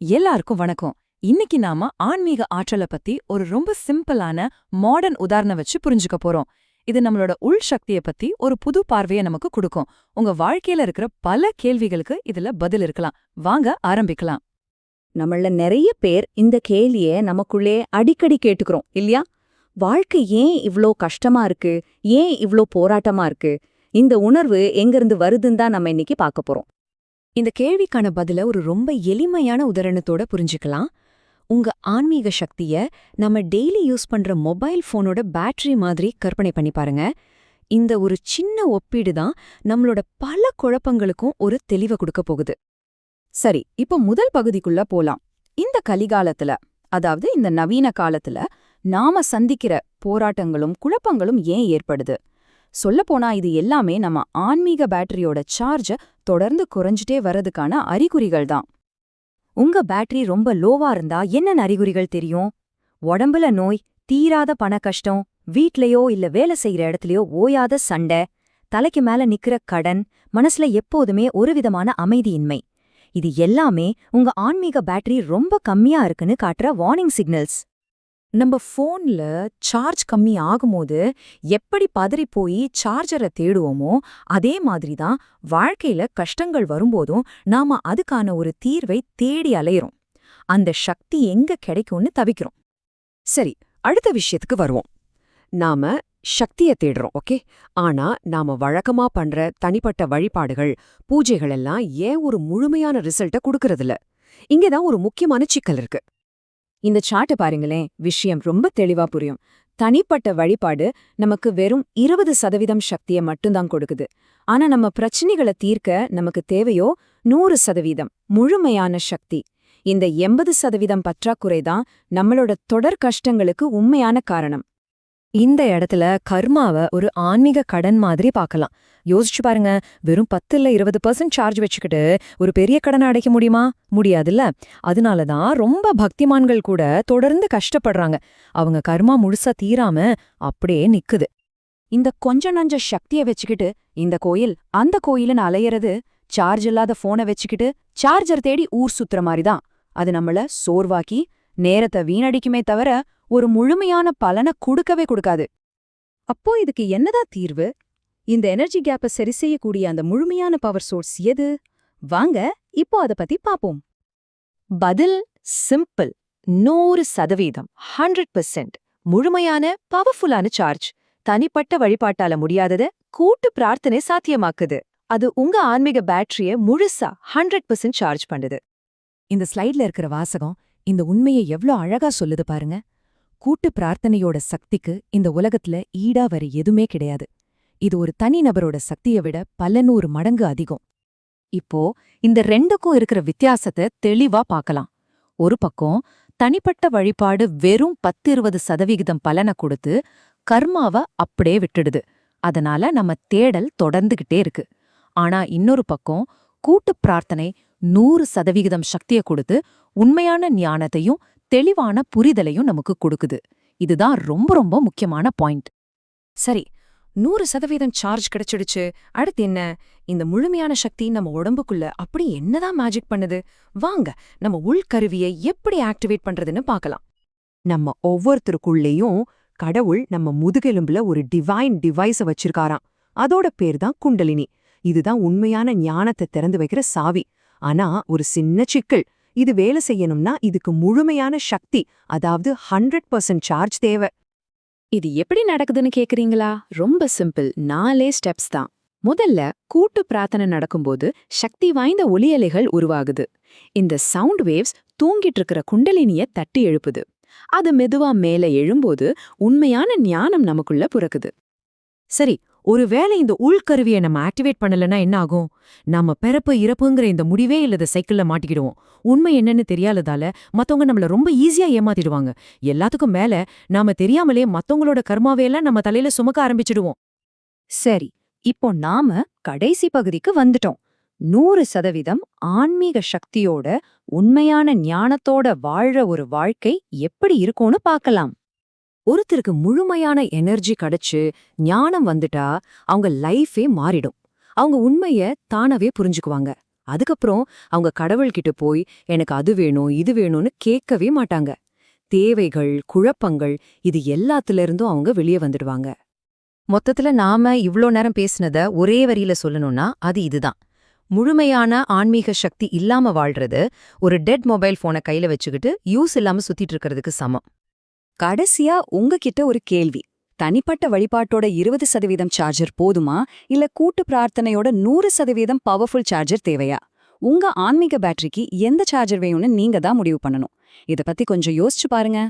எல்லாருக்கும் வணக்கம். இன்னைக்கு நாம ஆன்மீக ஆற்றல பத்தி ஒரு ரொம்ப சிம்பிளான மாடர்ன் உதாரணம் வச்சு புரிஞ்சுக்க போறோம். இது நம்மளோட உள் சக்திய பத்தி ஒரு புது பார்வைய நமக்கு கொடுக்கும். உங்க வாழ்க்கையில இருக்கிற பல கேள்விகளுக்கு இதுல பதில் இருக்கலாம். வாங்க ஆரம்பிக்கலாம். நம்மள நிறைய பேர் இந்த கேள்விய நமக்குள்ளே அடிக்கடி கேட்டுக்கிறோம் இல்லையா? வாழ்க்கை ஏன் இவ்ளோ கஷ்டமா இருக்கு? ஏன் இவ்ளோ போராட்டமா இருக்கு? இந்த உணர்வு எங்கிருந்து வருதுன்னு தான் நம்ம இன்னைக்கு பார்க்க போறோம். இந்த கேள்விக்கான பதில ஒரு ரொம்ப எளிமையான உதாரணத்தோட புரிஞ்சுக்கலாம். உங்க ஆன்மீக சக்திய நம்ம டெய்லி யூஸ் பண்ற மொபைல் போனோட பேட்டரி மாதிரி கற்பனை பண்ணி பாருங்க. இந்த ஒரு சின்ன ஒப்பீடு தான் நம்மளோட பல குழப்பங்களுக்கும் ஒரு தெளிவை கொடுக்க போகுது. சரி, இப்போ முதல் பகுதிக்குள்ள போலாம். இந்த கலிகாலத்துல, அதாவது இந்த நவீன காலத்துல நாம சந்திக்கிற போராட்டங்களும் குழப்பங்களும் ஏன் ஏற்படுது? சொல்லப்போனா இது எல்லாமே நம்ம ஆன்மீக பேட்டரியோட சார்ஜ தொடர்ந்து குறைஞ்சிட்டே வரதுக்கான அறிகுறிகள் தான். உங்க பேட்டரி ரொம்ப லோவா இருந்தா என்னென்ன அறிகுறிகள் தெரியும்? உடம்புல நோய், தீராத பண கஷ்டம், வீட்லயோ இல்ல வேலை செய்யற இடத்துலயோ ஓயாத சண்டை, தலைக்கு மேல நிக்கிற கடன், மனசுல எப்போதுமே ஒரு விதமான அமைதியின்மை. இது எல்லாமே உங்க ஆன்மீக பேட்டரி ரொம்ப கம்மியா இருக்குன்னு காட்டுற வார்னிங் சிக்னல்ஸ். நம்ம ஃபோன்ல சார்ஜ் கம்மி ஆகும்போது எப்படி பதறி போய் சார்ஜரை தேடுவோமோ அதே மாதிரி தான் வாழ்க்கையில கஷ்டங்கள் வரும்போதும் நாம அதுக்கான ஒரு தீர்வை தேடி அலையிறோம். அந்த சக்தி எங்க கிடைக்கும்னு தவிக்கிறோம். சரி, அடுத்த விஷயத்துக்கு வருவோம். நாம சக்திய தேடுறோம், ஓகே? ஆனா நாம வழக்கமா பண்ற தனிப்பட்ட வழிபாடுகள், பூஜைகள் எல்லாம் ஏன் ஒரு முழுமையான ரிசல்ட்ட கொடுக்கறதில்ல? இங்கதான் ஒரு முக்கியமான சிக்கல் இருக்கு. இந்த சார்ட்ட பாருங்களேன், விஷயம் ரொம்ப தெளிவா புரியும். தனிப்பட்ட வழிபாடு நமக்கு வெறும் 20% சக்தியை மட்டும்தான் கொடுக்குது. ஆனா நம்ம பிரச்சனைகளை தீர்க்க நமக்கு தேவையோ 100% முழுமையான சக்தி. இந்த 80% பற்றாக்குறைதான் நம்மளோட தொடர் கஷ்டங்களுக்கு உண்மையான காரணம். இந்த இடத்துல கர்மாவை ஒரு ஆன்மீக கடன் மாதிரி பார்க்கலாம். யோசிச்சு பாருங்க, வெறும் 10 இல்ல 20% சார்ஜ் வச்சுக்கிட்டு ஒரு பெரிய கடனை அடைக்க முடியுமா? முடியாதுல்ல. அதனாலதான் ரொம்ப பக்திமான்கள் கூட தொடர்ந்து கஷ்டப்படுறாங்க. அவங்க கர்மா முழுசா தீராம அப்படியே நிக்குது. இந்த கொஞ்ச நஞ்ச சக்திய வச்சுக்கிட்டு இந்த கோயில் அந்த கோயிலுன்னு அலையறது, சார்ஜ் இல்லாத போனை வச்சுக்கிட்டு சார்ஜர் தேடி ஊர் சுத்துற மாதிரிதான். அது நம்மள சோர்வாக்கி நேரத்தை வீணடிக்குமே தவிர ஒரு முழுமையான பலனை கொடுக்கவே கொடுக்காது. அப்போ இதுக்கு என்னதான் தீர்வு? இந்த எனர்ஜி கேப்பை சரி செய்யக்கூடிய அந்த முழுமையான பவர் சோர்ஸ் எது? வாங்க இப்போ அத பத்தி பாப்போம். பதில் சிம்பிள். 100%, 100% முழுமையான பவர்ஃபுல்லான சார்ஜ். தனிப்பட்ட வழிபாட்டால முடியாதத கூட்டு பிரார்த்தனை சாத்தியமாக்குது. அது உங்க ஆன்மீக பேட்டரிய முழுசா 100% சார்ஜ் பண்ணுது. இந்த ஸ்லைட்ல இருக்கிற வாசகம் இந்த உண்மையை எவ்ளோ அழகா சொல்லுது பாருங்க. கூட்டு பிரார்த்தனையோட சக்திக்கு இந்த உலகத்துல ஈடா வர எதுவுமே கிடையாது. இது ஒரு தனிநபரோட சக்தியை விட பல 100 மடங்கு அதிகம். இப்போ இந்த ரெண்டுக்கும் இருக்கிற வித்தியாசத்தை தெளிவா பார்க்கலாம். ஒரு பக்கம் தனிப்பட்ட வழிபாடு வெறும் 10-20% பலனை கொடுத்து கர்மாவை அப்படியே விட்டுடுது. அதனால நம்ம தேடல் தொடர்ந்துகிட்டே இருக்கு. ஆனா இன்னொரு பக்கம் கூட்டு பிரார்த்தனை 100% சக்தியை கொடுத்து உண்மையான ஞானத்தையும் தெளிவான புரிதலையும் நமக்கு கொடுக்குது. இதுதான் ரொம்ப ரொம்ப முக்கியமான பாயிண்ட். சரி, 100% சார்ஜ் கிடைச்சிடுச்சு. அடுத்து என்ன? இந்த முழுமையான சக்தி நம்ம உடம்புக்குள்ள அப்படி என்னதான் மேஜிக் பண்ணுது? வாங்க நம்ம உள்கருவியை எப்படி ஆக்டிவேட் பண்றதுன்னு பார்க்கலாம். நம்ம ஒவ்வொருத்தருக்குள்ளேயும் கடவுள் நம்ம முதுகெலும்புல ஒரு டிவைன் டிவைஸ வச்சிருக்காராம். அதோட பேர் தான் குண்டலினி. இதுதான் உண்மையான ஞானத்தை திறந்து வைக்கிற சாவி. ஆனா ஒரு சின்ன சிக்கல். இது வேலை செய்யணும்னா இதுக்கு முழுமையான சக்தி, அதாவது 100% சார்ஜ் தேவை. இது எப்படி நடக்குதுன்னு கேக்குறீங்களா? ரொம்ப சிம்பிள். 4 ஸ்டெப்ஸ் தான். முதல்ல கூட்டு பிரார்த்தனை நடக்கும்போது சக்தி வாய்ந்த ஒலியலைகள் உருவாகுது. இந்த சவுண்ட் வேவ்ஸ் தூங்கிட்டு இருக்கிற குண்டலினிய தட்டி எழுப்புது. அது மெதுவா மேல எழும்போது உண்மையான ஞானம் நமக்குள்ள பிறக்குது. சரி, ஒருவேளை இந்த உள்கருவியை நம்ம ஆக்டிவேட் பண்ணலன்னா என்ன ஆகும்? நாம பிறப்பு இறப்புங்கிற இந்த முடிவே இல்லாத சைக்கிள்ல மாட்டிக்கிடுவோம். உண்மை என்னன்னு தெரியாததால மத்தவங்க நம்மள ரொம்ப ஈஸியா ஏமாத்திடுவாங்க. எல்லாத்துக்கும் மேல நாம தெரியாமலே மத்தவங்களோட கர்மாவையெல்லாம் நம்ம தலையில சுமக்க ஆரம்பிச்சிடுவோம். சரி, இப்போ நாம கடைசி பகுதிக்கு வந்துட்டோம். 100% ஆன்மீக சக்தியோட உண்மையான ஞானத்தோட வாழ்ற ஒரு வாழ்க்கை எப்படி இருக்கும்னு பார்க்கலாம். ஒருத்தருக்கு முழுமையான எனர்ஜி கிடைச்சு ஞானம் வந்துட்டா அவங்க லைஃபே மாறிடும். அவங்க உண்மைய தானவே புரிஞ்சுக்குவாங்க. அதுக்கப்புறம் அவங்க கடவுள்கிட்ட போய் எனக்கு அது வேணும் இது வேணும்னு கேட்கவே மாட்டாங்க. தேவைகள், குழப்பங்கள் இது எல்லாத்துல இருந்தும் அவங்க வெளியே வந்துடுவாங்க. மொத்தத்துல நாம இவ்ளோ நேரம் பேசினத ஒரே வரியில சொல்லணும்னா அது இதுதான். முழுமையான ஆன்மீக சக்தி இல்லாம வாழ்றது ஒரு டெட் மொபைல் போனை கையில வச்சுக்கிட்டு யூஸ் இல்லாம சுத்திட்டு இருக்கிறதுக்கு சமம். கடைசியா உங்ககிட்ட ஒரு கேள்வி. தனிப்பட்ட வழிபாட்டோட 20% சார்ஜர் போதுமா, இல்ல கூட்டு பிரார்த்தனையோட 100% பவர்ஃபுல் சார்ஜர் தேவையா? உங்க ஆன்மீக பேட்டரிக்கு எந்த சார்ஜர் வேணும்னு நீங்க தான் முடிவு பண்ணணும். இத பத்தி கொஞ்சம் யோசிச்சு பாருங்க.